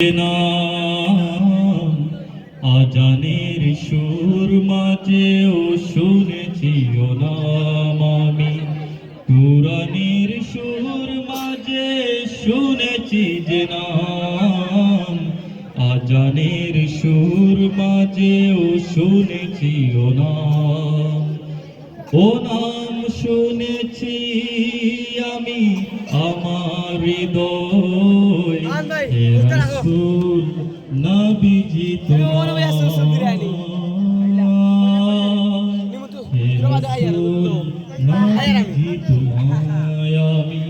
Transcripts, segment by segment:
নাম আজানের সুর মাঝেও শুনেছি ও নাম আমি কুরআনের সুর মাঝে শুনেছি যে নাম আজানের সুর মাঝেও শুনেছি ও নাম শুনেছি আমি আমার হৃদয় হে রাসূল নবীজি তোমার হে রাসূল নবীজি তোমায় আমি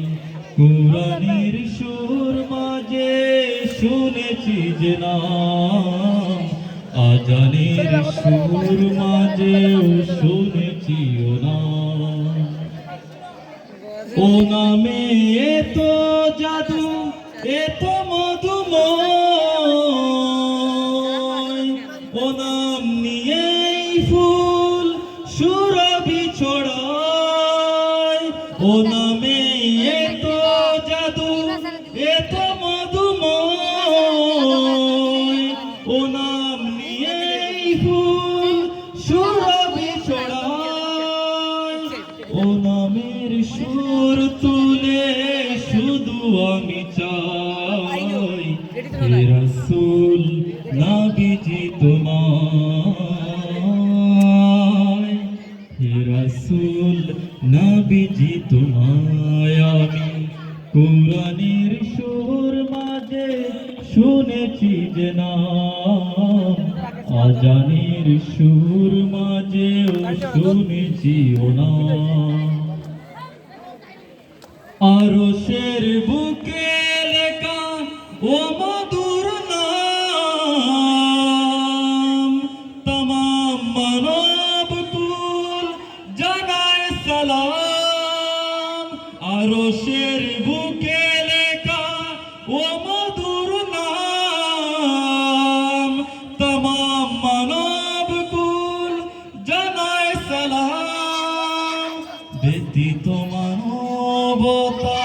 কুরআনের সুর মাঝে শুনেছি যে নাম আজানের সুর মাঝেও শুনেছি ও নামে এত জাদু এত মধুময় ও নাম নিয়েই ফুল সুরভি ছড়ায় ও নামে এত জাদু এত মধুময় ও নাম নিয়েই ফুল সুরভি ছড়ায় ও নামের সুর তুলে শুধু আমি চাই হে রাসূল নবীজি তোমায় হে রাসূল নবীজি তোমায় আমি কুরআনের সুর মাঝে শুনেছি যে নাম আজানের সুর মাঝেও শুনেছি ও নাম আরশের বুকে লেখা ও মধুর নাম तमाम মানব কুল জানায় সালাম আরশের বুকে লেখা ও মধুর নাম तमाम মানব কুল জানায় সালাম ব্যতীত মানবতা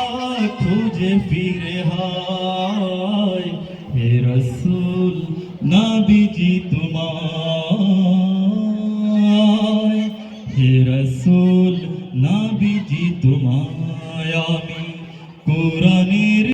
খুঁজে ফিরে হায় হে রাসূল নবীজি তোমার